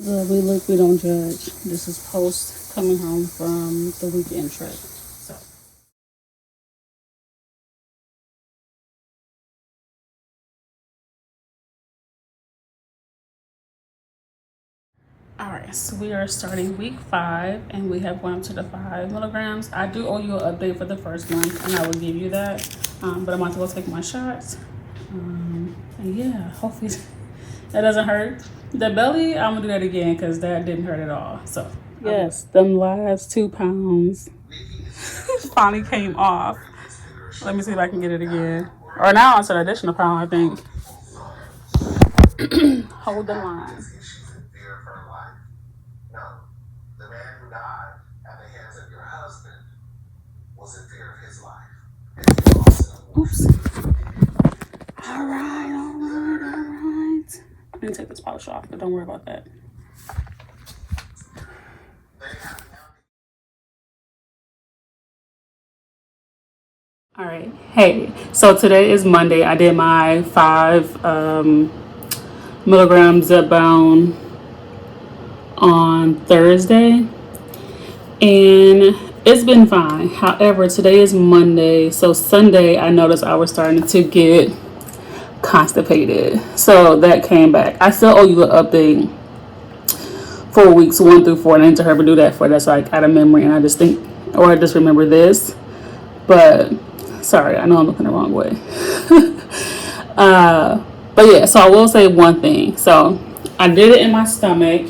We look, we don't judge. This is post coming home from the weekend trip. So. All right, so we are starting week 5, and we have gone up to the 5 milligrams. I do owe you an update for the first month, and I will give you that. But I'm about to go take my shots. And yeah, hopefully that doesn't hurt. The belly, I'm gonna do that again because that didn't hurt at all. So yes, them last 2 pounds finally came off. Let me see if I can get it again. Or now it's an additional pound, I think. Hold the line. Oops. All right. I didn't take this polish off, but don't worry about that. All right. Hey, so today is Monday. I did my 5 milligram ZEPBOUND on Thursday, and it's been fine. However, today is Monday, so Sunday I noticed I was starting to get constipated, so that came back. I still owe you an update for weeks 1 through 4, and I need to hurry do that for that's like out of memory, and I just remember this, but sorry, I know I'm looking the wrong way. But yeah, so I will say one thing. So I did it in my stomach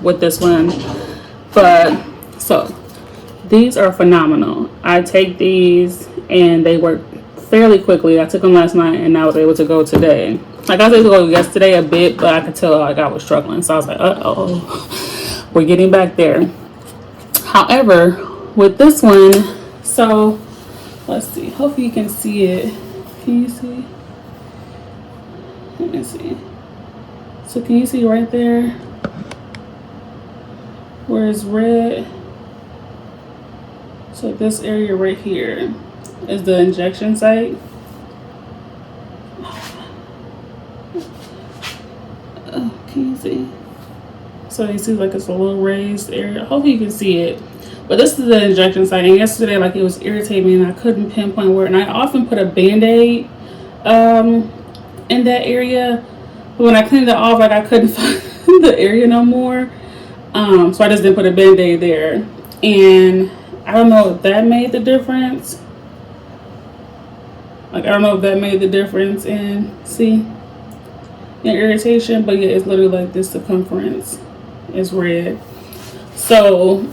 with this one, but so these are phenomenal. I take these and they work fairly quickly. I took them last night and I was able to go today. Like I was able to go yesterday a bit, but I could tell like I was struggling. So I was like, uh-oh, we're getting back there. However, with this one, so let's see. Hopefully you can see it. Can you see? Let me see. So can you see right there where it's red? So this area right here is the injection site. Oh, can you see? So you see like it's a little raised area. Hopefully you can see it. But this is the injection site, and yesterday like it was irritating me and I couldn't pinpoint where. And I often put a Band-Aid in that area, but when I cleaned it off, like I couldn't find the area no more. So I just didn't put a Band-Aid there, and I don't know if that made the difference. Like I don't know if that made the difference in irritation, but yeah, it's literally like this circumference is red. So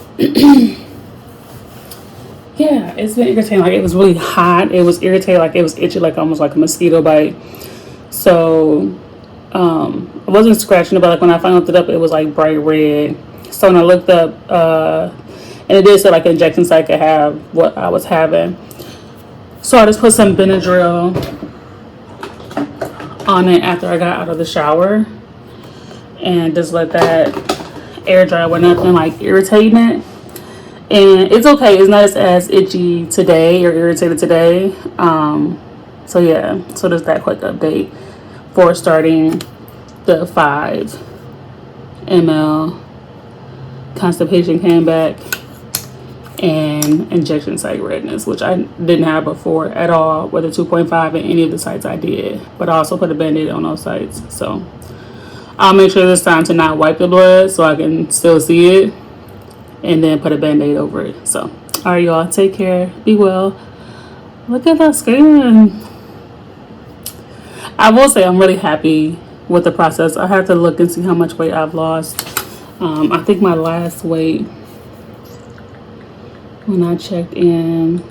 yeah, it's been irritating. Like it was really hot. It was irritating. Like it was itchy, like almost like a mosquito bite. So I wasn't scratching it, but like when I finally looked it up, it was like bright red. So when I looked up, and it did say like injection site could have what I was having. So I just put some Benadryl on it after I got out of the shower, and just let that air dry with nothing like irritating it. And it's okay. It's not as itchy today or irritated today. So yeah, so there's that quick update for starting the 5 ml. Constipation came back, and injection site redness, which I didn't have before at all with a 2.5 in any of the sites I did. But I also put a Band-Aid on those sites. So I'll make sure this time to not wipe the blood so I can still see it, and then put a Band-Aid over it. So all right, y'all, take care, be well. Look at that skin. I will say I'm really happy with the process. I have to look and see how much weight I've lost. I think my last weight when I checked in,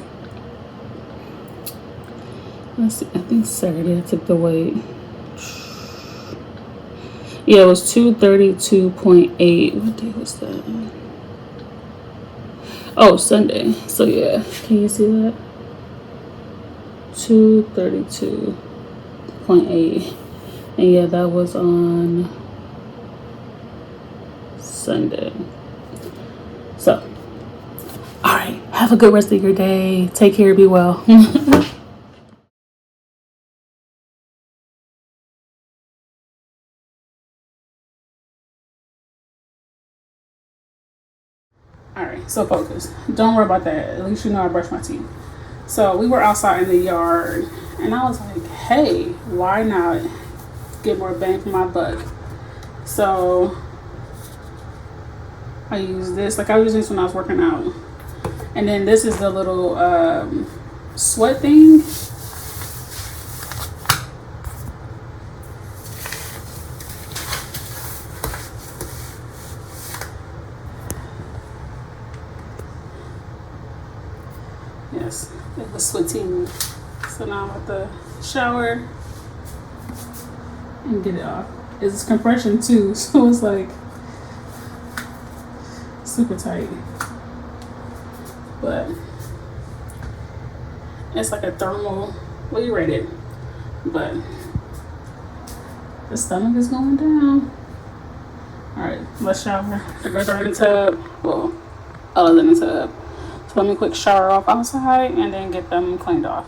let's see, I think Saturday I took the weight. Yeah, it was 232.8. What day was that? Oh, Sunday. So yeah, can you see that? 232.8. And yeah, that was on Sunday. So all right, have a good rest of your day. Take care, be well. All right, so focus. Don't worry about that. At least you know I brush my teeth. So we were outside in the yard, and I was like, hey, why not get more bang for my buck? So I use this. Like I was using this when I was working out. And then this is the little sweat thing. Yes, it was sweating. So now I'm at the shower and get it off. It's compression too, so it's like super tight. But it's like a thermal, well, you rate it, but the stomach is going down. All right, let's shower. The girls are in the tub, well, other than the tub. So let me quick shower off outside and then get them cleaned off.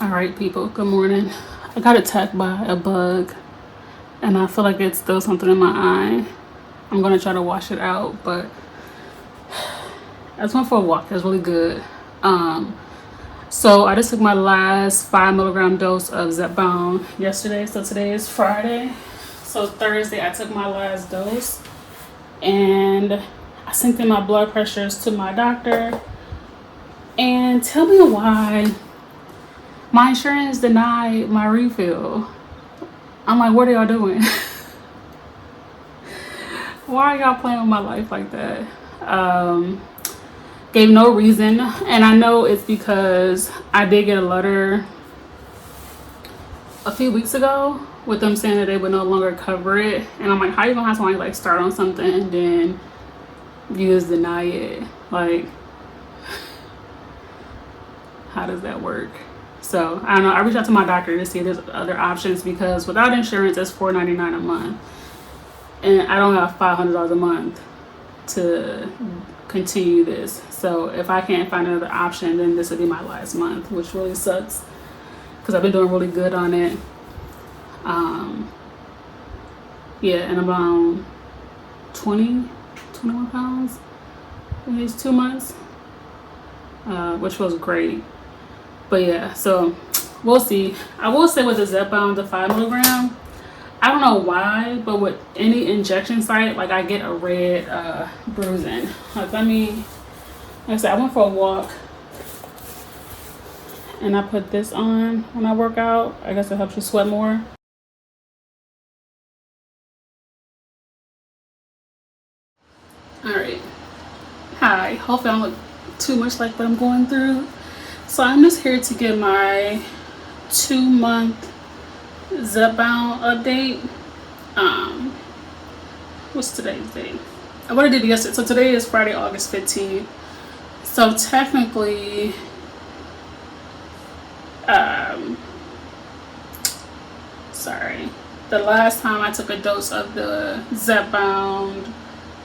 All right, people, good morning. I got attacked by a bug and I feel like it's still something in my eye. I'm gonna try to wash it out, but I just went for a walk. It was really good. So I just took my last 5 milligram dose of ZEPBOUND yesterday. So today is Friday. So Thursday I took my last dose and I synced in my blood pressures to my doctor. And tell me why my insurance denied my refill. I'm like, what are y'all doing? Why are y'all playing with my life like that? Gave no reason, and I know it's because I did get a letter a few weeks ago with them saying that they would no longer cover it, and I'm like, how you gonna have somebody like start on something and then you just deny it? Like, how does that work? So I don't know. I reached out to my doctor to see if there's other options, because without insurance it's $4.99 a month, and I don't have $500 a month to continue this. So if I can't find another option, then this would be my last month, which really sucks because I've been doing really good on it. Yeah, and I'm around 21 pounds in these 2 months, which was great. But yeah, so we'll see. I will say with the ZEPBOUND, the 5 milligram, I don't know why, but with any injection site, like I get a red bruising. Like like I said, I went for a walk and I put this on when I work out. I guess it helps you sweat more. All right. Hi. Hopefully I don't look too much like what I'm going through. So I'm just here to get my 2-month ZEPBOUND update. What's today's date? What I did yesterday. So today is Friday, August 15th. So technically, the last time I took a dose of the ZEPBOUND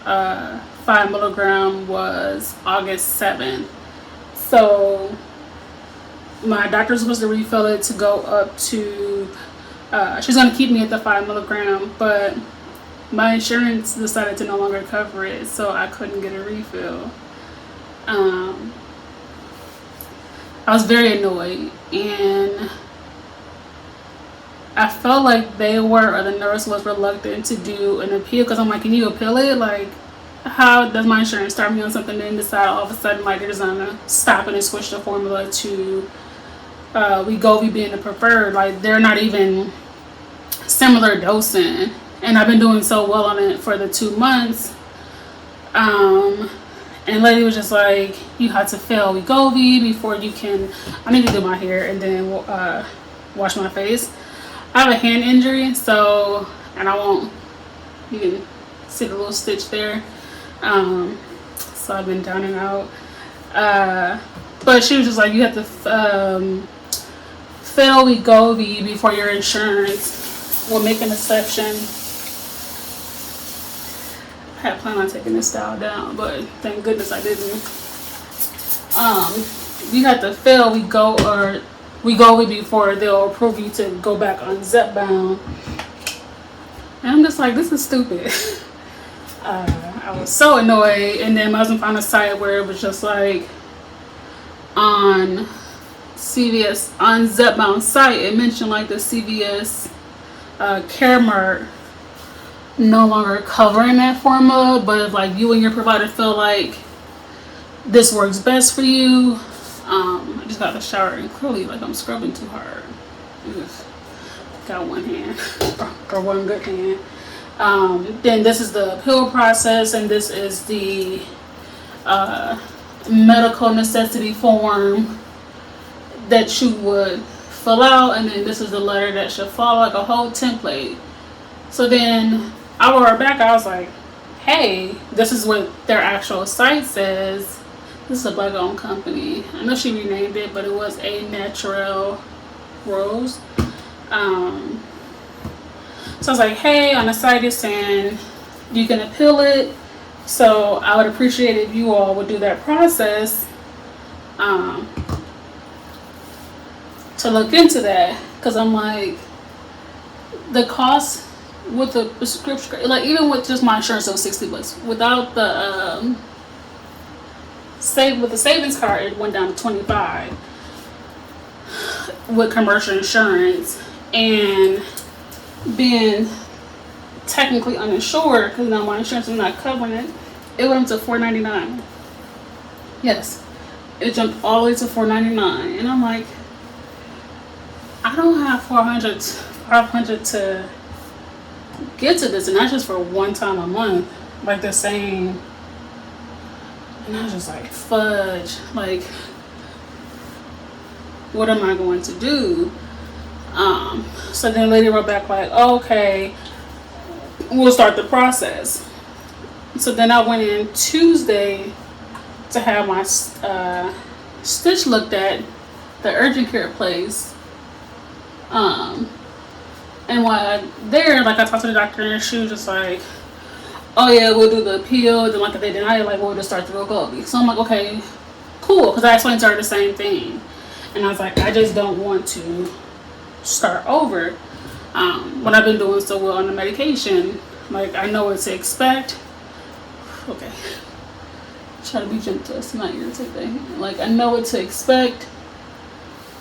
5 milligram was August 7th. So my doctor's supposed to refill it to go up to, she's going to keep me at the 5 milligram, but my insurance decided to no longer cover it, so I couldn't get a refill. I was very annoyed, and I felt like they were, or the nurse was reluctant to do an appeal, because I'm like, can you appeal it? Like, how does my insurance start me on something and then decide all of a sudden like they're just gonna stop it and switch the formula to Wegovy being the preferred? Like, they're not even similar dosing, and I've been doing so well on it for the 2 months. And lady was just like, you have to fail Wegovy before you can. I need to do my hair and then wash my face. I have a hand injury, so, and I won't, you can see the little stitch there. So I've been down and out. But she was just like, you have to fail Wegovy before your insurance will make an exception. I had planned on taking this style down, but thank goodness I didn't. you have to fill we go before they'll approve you to go back on ZEPBOUND. And I'm just like, this is stupid. I was so annoyed, and then my husband found a site where it was just like on CVS on ZEPBOUND site, it mentioned like the CVS Caremark no longer covering that formula, but if like you and your provider feel like this works best for you, I just got the shower and clearly like I'm scrubbing too hard. Got one hand or one good hand. Then this is the appeal process, and this is the medical necessity form that you would fill out, and then this is the letter that should follow, like a whole template. So then I wrote her back. I was like, hey, this is what their actual site says. This is a black-owned company. I know she renamed it, but it was A Natural Rose. So I was like, hey, on the site it's saying you can appeal it. So I would appreciate if you all would do that process to look into that. Because I'm like, the cost with the prescription, like even with just my insurance, it was $60. Without the with the savings card, it went down to $25 with commercial insurance. And being technically uninsured, because now my insurance is not covering it, it went up to $4.99. Yes, it jumped all the way to $4.99, and I'm like, I don't have $500 to get to this, and that's just for one time a month, like the same. And I was just like, fudge, like, what am I going to do? So then the lady wrote back like, oh, okay, we'll start the process. So then I went in Tuesday to have my stitch looked at, the urgent care place. And while there, like, I talked to the doctor, and she was just like, oh yeah, we'll do the appeal. Then like if they deny it, like we'll just start the Wegovy. So I'm like, okay, cool, because I explained to her the same thing, and I was like, I just don't want to start over when I've been doing so well on the medication. Like, I know what to expect. Okay, try to be gentle, it's not irritating. Like, I know what to expect,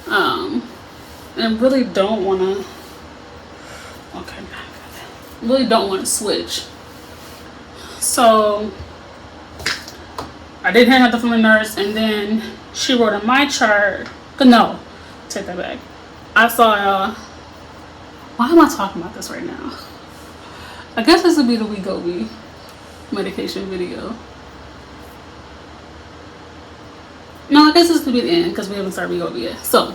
and really don't want to. Okay, really don't want to switch. So I didn't hear nothing from the nurse, and then she wrote on my chart. No, take that back. I saw. Why am I talking about this right now? I guess this would be the Wegovy medication video. No, I guess this would be the end because we haven't started Wegovy yet. So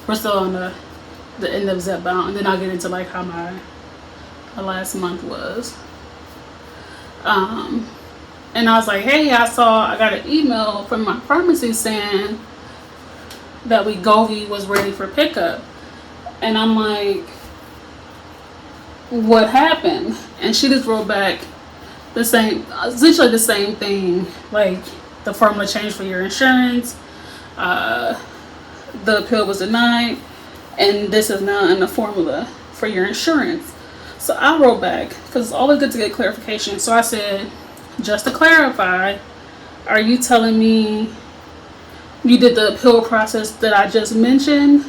we're still on the end of ZEPBOUND, and then I'll get into like how my last month was. And I was like, hey, I got an email from my pharmacy saying that Wegovy was ready for pickup. And I'm like, what happened? And she just wrote back essentially the same thing, like the formula changed for your insurance, the appeal was denied, and this is now in the formula for your insurance. So I wrote back, because it's always good to get clarification. So I said, just to clarify, are you telling me you did the appeal process that I just mentioned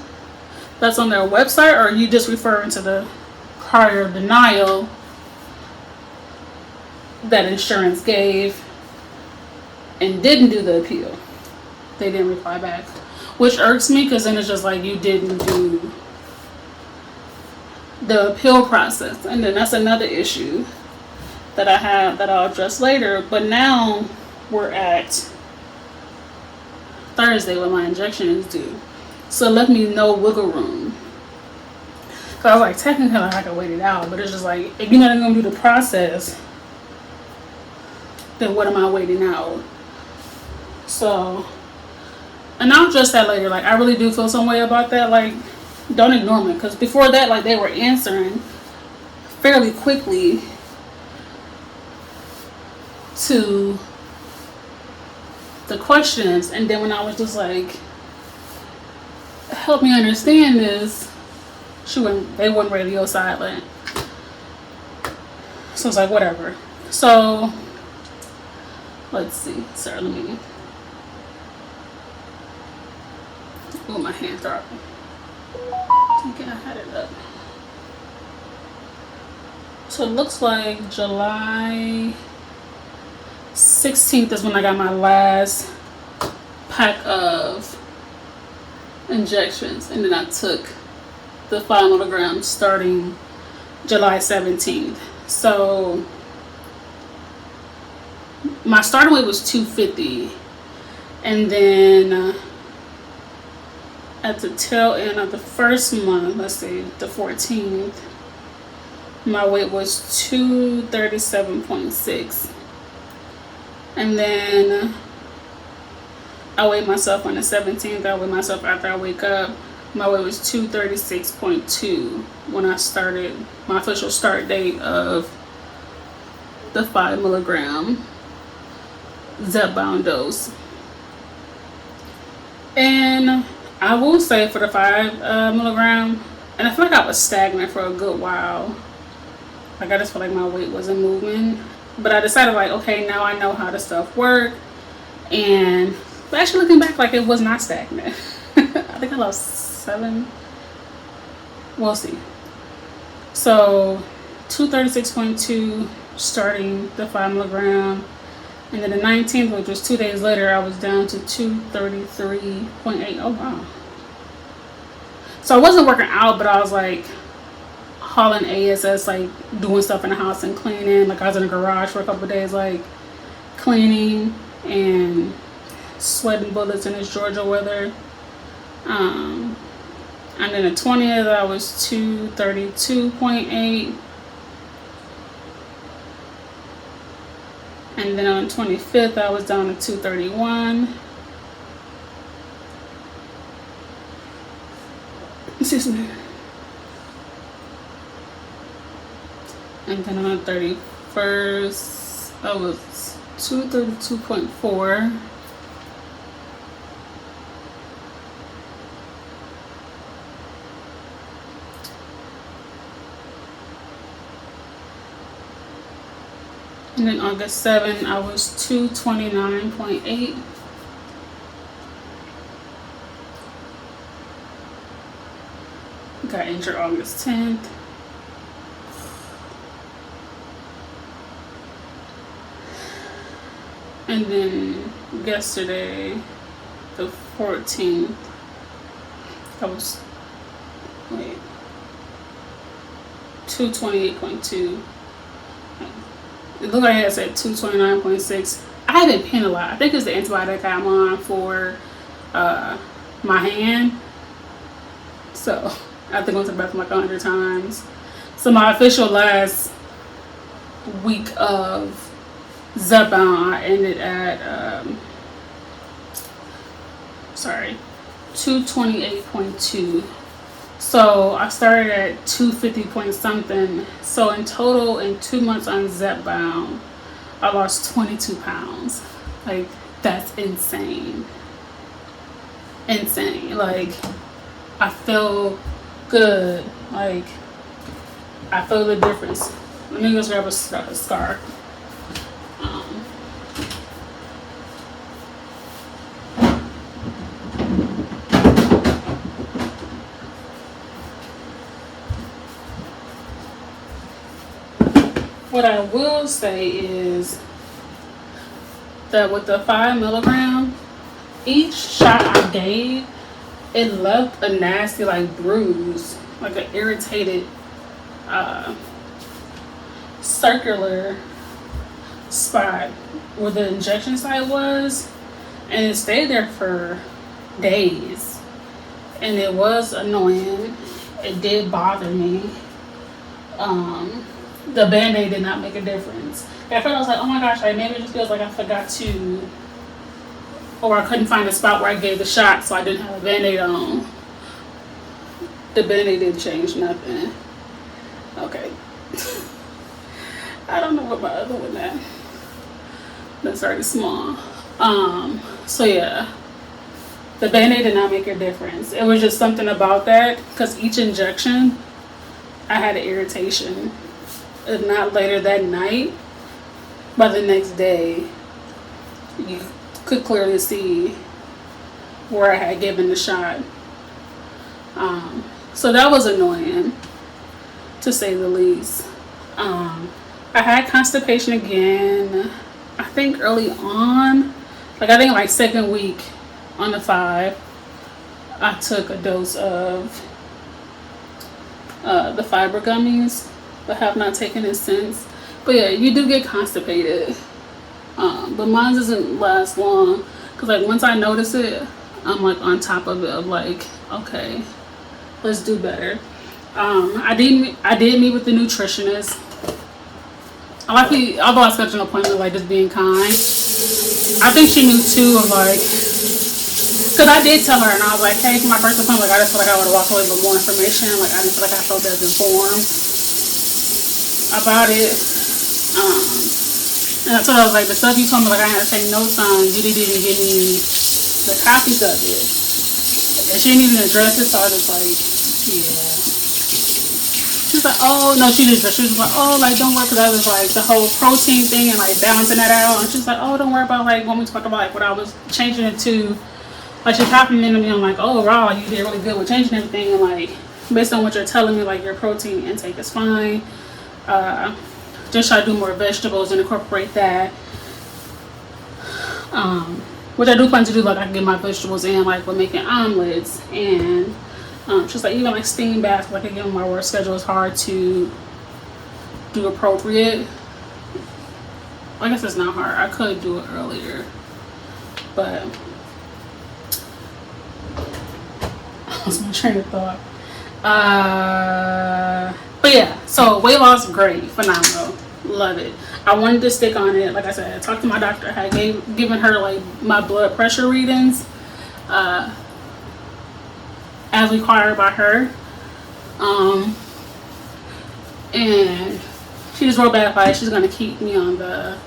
that's on their website, or are you just referring to the prior denial that insurance gave and didn't do the appeal? They didn't reply back, which irks me, because then it's just like, you didn't do the appeal process. And then that's another issue that I have that I'll address later. But now we're at Thursday when my injection is due, so it left me no wiggle room. So I was like, technically I could wait it out, but it's just like, if you're not gonna do the process, then what am I waiting out? So, and I'll address that later. Like, I really do feel some way about that. Like, don't ignore me, because before that, like, they were answering fairly quickly to the questions. And then when I was just like, help me understand this, they went radio silent. So it's like, whatever. So let's see. Sorry, let me. Oh, my hand throbbing. I think I had it up. So it looks like July 16th is when I got my last pack of injections, and then I took the 5 milligrams starting July 17th. So my starting weight was 250, and then at the tail end of the first month, let's see, the 14th, my weight was 237.6, and then I weighed myself on the 17th. I weighed myself after I wake up. My weight was 236.2 when I started my official start date of the 5 milligram ZEPBOUND dose. And I will say for the 5 milligram, and I feel like I was stagnant for a good while. Like, I just felt like my weight wasn't moving. But I decided, like, okay, now I know how the stuff work. And but actually looking back, like, it was not stagnant. I think I lost 7. We'll see. So 236.2 starting the 5 milligram. And then the 19th, which was 2 days later, I was down to 233.8. Oh, wow. So I wasn't working out, but I was like hauling ASS, like doing stuff in the house and cleaning. Like, I was in the garage for a couple of days, like cleaning and sweating bullets in this Georgia weather. And then the 20th, I was 232.8. And then on the 25th, I was down to 231. Excuse me. And then on the 31st, I was 232.4. And then August 7th, I was 229.8. Got injured August 10th. And then yesterday, the 14th, I was, 228.2. It looked like I said 229.6. I haven't pinned a lot. I think it's the antibiotic I'm on for my hand. So I think I went to the bathroom like 100 times. So my official last week of ZEPBOUND, I ended at 228.2. So I started at 250 point something. So in total, in 2 months on ZEPBOUND, I lost 22 pounds. Like, that's insane. Insane. Like, I feel good. Like, I feel the difference. Let me just grab a scarf. What I will say is that with the 5 milligram, each shot I gave, it left a nasty, like, bruise, like an irritated circular spot where the injection site was, and it stayed there for days, and it was annoying. It did bother me. The Band-Aid did not make a difference. At first I was like, oh my gosh, like, maybe it just feels like I forgot to, or I couldn't find a spot where I gave the shot, so I didn't have a Band-Aid on. The Band-Aid didn't change nothing. Okay. I don't know what my other one at. That's already small. So yeah, the Band-Aid did not make a difference. It was just something about that, because each injection, I had an irritation. If not later that night, by the next day, you could clearly see where I had given the shot. So that was annoying, to say the least. I had constipation again, I think early on. Like, I think like second week on the 5, I took a dose of the fiber gummies, but have not taken it since. But yeah, you do get constipated. But mine doesn't last long, because like once I notice it, I'm like on top of it, of like, okay, let's do better. I did meet with the nutritionist. Although I scheduled an appointment, like just being kind. I think she knew too, of like, because I did tell her, and I was like, hey, for my first appointment, like, I just feel like I would walk away with more information. Like, I didn't feel like I felt as informed about it. And that's what I was like, the stuff you told me, like, I had to take notes on, you didn't even give me the copies of it. And she didn't even address it, so I was like, yeah. She's like, oh, no, she was like, oh, like, don't worry, because I was like, the whole protein thing and, like, balancing that out. And she's like, oh, don't worry about, like, when we talk about, like, what I was changing it to. Like, she complimented me. I'm like, oh, wow, you did really good with changing everything. And, like, based on what you're telling me, like, your protein intake is fine. Just try to do more vegetables and incorporate that. Which I do plan to do. Like, I can get my vegetables in, like, with making omelets. And she's like, even, like, steam baths. Like, again, my work schedule is hard to do appropriate. I guess it's not hard. I could do it earlier. But I was my train of thought. But yeah, so weight loss, great, phenomenal, love it. I wanted to stick on it. Like I said, I talked to my doctor. I had given her like my blood pressure readings, as required by her, and she just wrote back like she's gonna keep me on the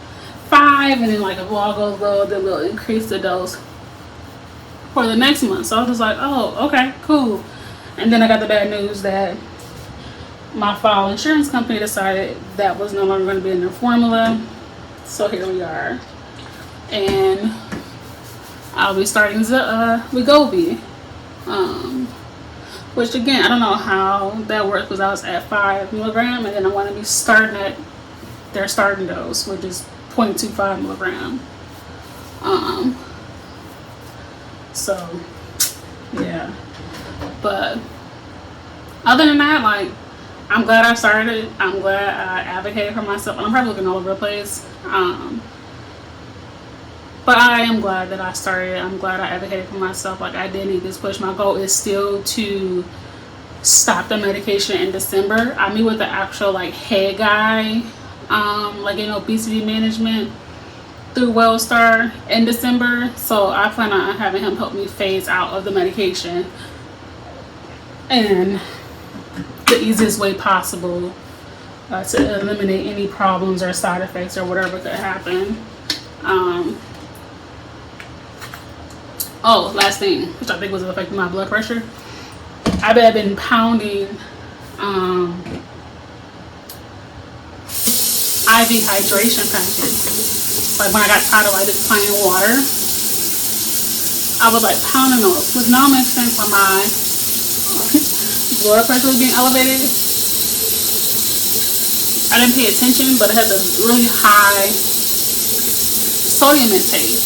5, and then like if all goes well, then we'll increase the dose for the next month. So I was just like, oh, okay, cool. And then I got the bad news that my file insurance company decided that was no longer going to be in their formula. So here we are. And I'll be starting Wegovy. Which again, I don't know how that works, because I was at 5 milligram, and then I want to be starting at their starting dose, which is 0.25 milligram. So yeah, but other than that, like, I'm glad I started. I'm glad I advocated for myself. And I'm probably looking all over the place. But I am glad that I started. I'm glad I advocated for myself. Like, I did need this push. My goal is still to stop the medication in December. I meet with the actual like head guy, like in obesity management through Wellstar in December. So I plan on having him help me phase out of the medication. And the easiest way possible to eliminate any problems or side effects or whatever could happen. Oh, last thing, which I think was affecting my blood pressure. I've been pounding IV hydration packets. Like when I got tired of like just plain water, I was like pounding those, which now makes sense why my blood pressure was being elevated. I didn't pay attention, but it had a really high sodium intake.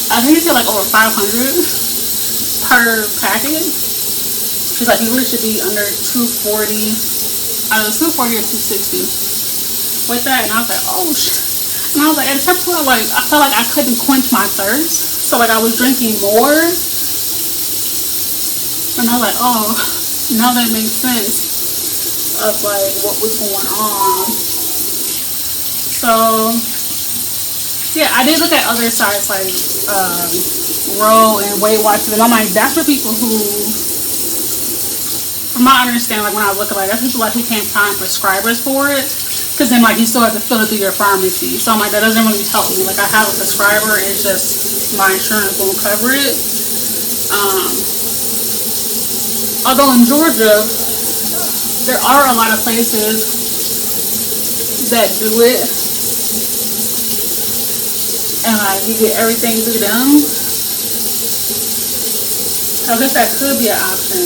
I think it's like over 500 per packet. She's like, you really should be under 240. I was 240 or 260 with that, and I was like, oh shit. And I was like, at a certain point, like, I felt like I couldn't quench my thirst, so like I was drinking more. And I was like, oh, now that makes sense of like what was going on. So yeah, I did look at other sites like Row and Weight Watchers, and I'm like, that's for people who, from my understanding, like when I look at like, that's people like who can't find prescribers for it. Because then, like, you still have to fill it through your pharmacy. So I'm like, that doesn't really help me. Like, I have a prescriber. It's just my insurance won't cover it. Although in Georgia, there are a lot of places that do it. And, like, you get everything through them. I guess that could be an option.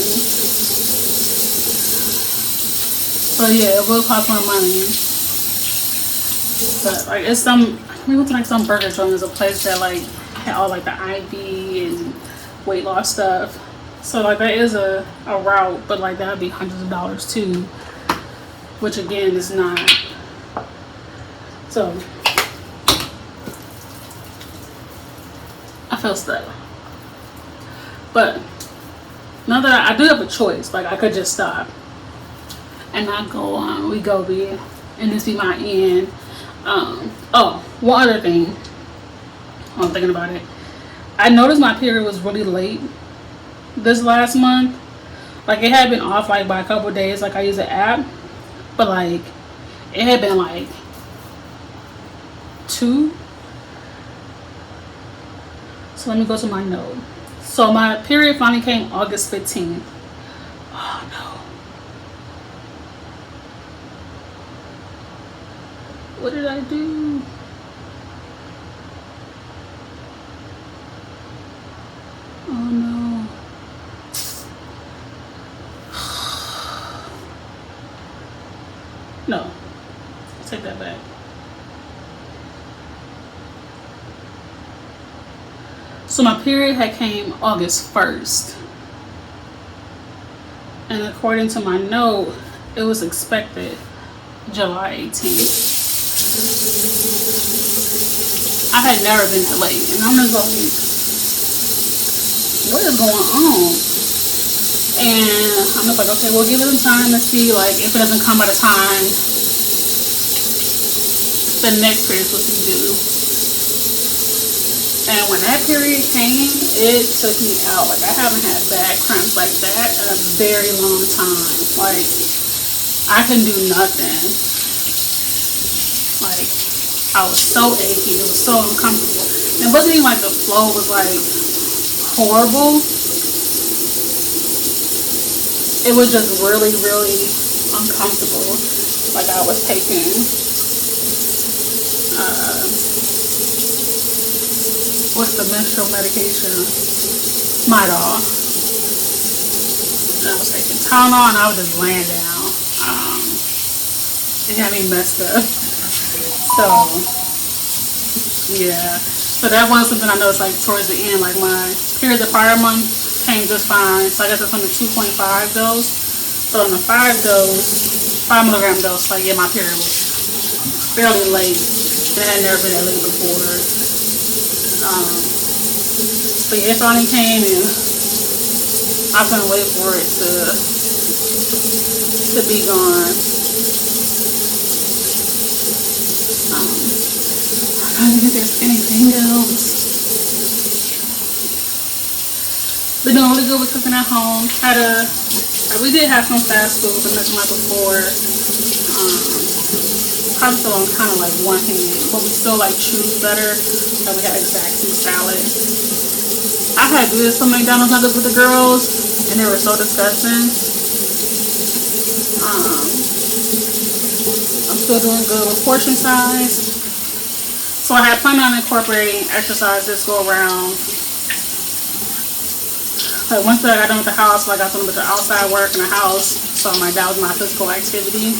But, yeah, it will cost more money. But like it's we went to like some burger joint. There's a place that like had all like the IV and weight loss stuff. So like that is a route, but like that would be hundreds of dollars too, which again is not. So I feel stuck. But now that I do have a choice, like I could just stop and not go on Wegovy and this be my end. Oh, one other thing. I'm thinking about it. I noticed my period was really late this last month. Like it had been off like by a couple of days. Like I use the app, but like it had been like 2. So let me go to my note. So my period finally came August 15th. Oh no. What did I do? Oh no. No. Take that back. So my period had came August 1st. And according to my note, it was expected July 18th. I had never been that late, and I'm just like, what is going on? And I'm just like, okay, we'll give it some time to see, like, if it doesn't come at a time, the next period is supposed to be due. And when that period came, it took me out. Like, I haven't had back cramps like that in a very long time. Like, I couldn't do nothing. Like, I was so achy. It was so uncomfortable. And it wasn't even like the flow was like horrible. It was just really, really uncomfortable. Like I was taking what's the menstrual medication? Midol. And I was taking Tylenol and I was just laying down. It had me messed up. So, yeah. So that was something I noticed like towards the end. Like my period the prior month came just fine. So I guess it's on the 2.5 dose. But on the 5 milligram dose, like yeah, my period was fairly late. It had never been that late before. But yeah, it finally came and I couldn't wait for it to be gone. I don't think there's anything else. Been doing really good with cooking at home. We did have some fast food, but nothing like before. Probably still on kind of like one hand, but we still like choose better. Like we had exact salad. I had did some McDonald's nuggets with the girls, and they were so disgusting. I'm still doing good with portion size. So I had planned on incorporating exercise this go around. Like once I got done with the house, like I got done with the outside work in the house. So I'm like, that was my physical activity.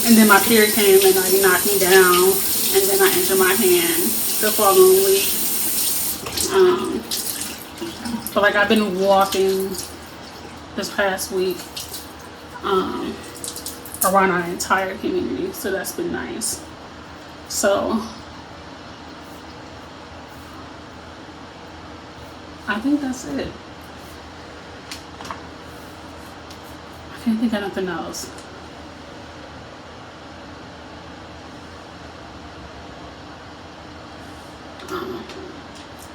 And then my period came and like knocked me down, and then I injured my hand the following week. But like I've been walking this past week around our entire community, so that's been nice. So I think that's it. I can't think of nothing else.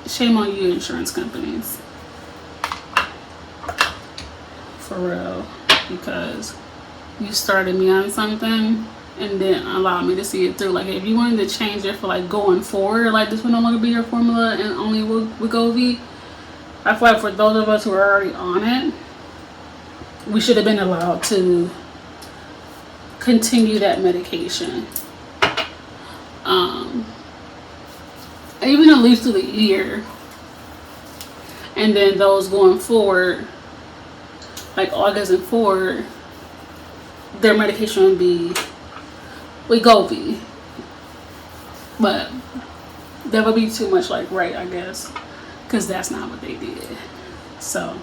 Shame on you, insurance companies. For real. Because you started me on something and then allow me to see it through. Like if you wanted to change it for like going forward, like this would no longer be your formula and only Wegovy. I feel like for those of us who are already on it, we should have been allowed to continue that medication. Even at least through the year. And then those going forward, like August and forward, their medication would be Wegovy. But that would be too much like right, I guess. Because that's not what they did. So.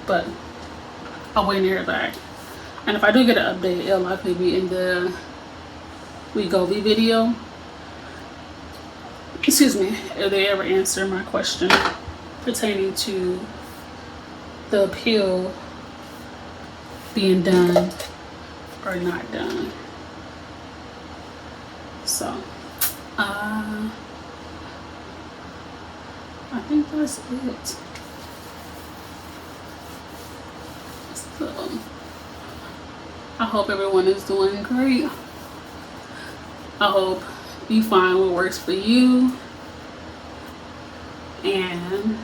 But I'll wait to hear back. And if I do get an update, it'll likely be in the Wegovy video. Excuse me, if they ever answer my question pertaining to the appeal being done or not done. So, I think that's it. So, I hope everyone is doing great. I hope you find what works for you. And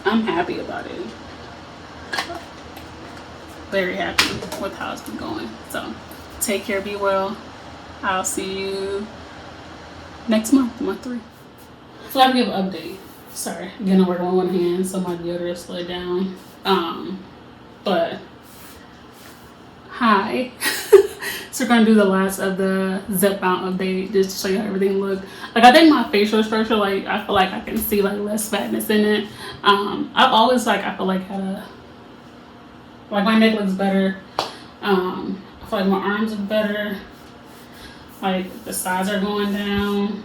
I'm happy about it. Very happy with how it's been going. So, take care, be well. I'll see you next month, month 3. So I have to give an update. Sorry, again, I'm working on one hand, so my deodorant slowed down. But hi. So we're gonna do the last of the ZEPBOUND update just to show you how everything looked. Like I think my facial structure, like I feel like I can see like less fatness in it. I've always like I feel like had a like my neck looks better. I feel like my arms are better. Like the sides are going down.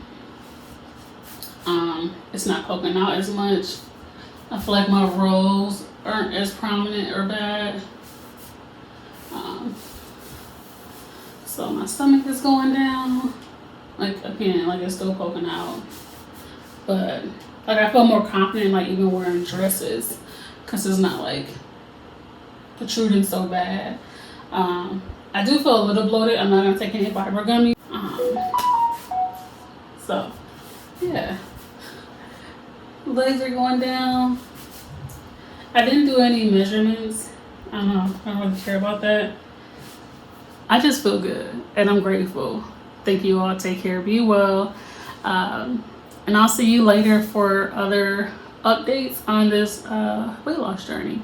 It's not poking out as much. I feel like my rolls aren't as prominent or bad. So my stomach is going down. Like again, like it's still poking out. But like I feel more confident like even wearing dresses because it's not like protruding so bad. I do feel a little bloated. I'm not gonna take any fiber gummies. So yeah. Legs are going down. I didn't do any measurements. I don't know. I don't really care about that. I just feel good and I'm grateful. Thank you all. Take care. Be well. And I'll see you later for other updates on this weight loss journey.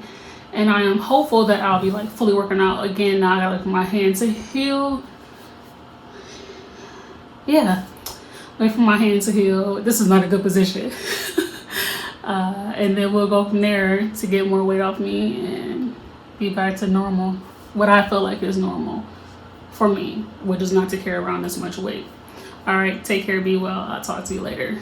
And I am hopeful that I'll be like fully working out again. Now I gotta look for my hand to heal. Yeah. Wait for my hand to heal. This is not a good position. And then we'll go from there to get more weight off me and be back to normal. What I feel like is normal for me, which is not to carry around this much weight. All right, take care, be well. I'll talk to you later.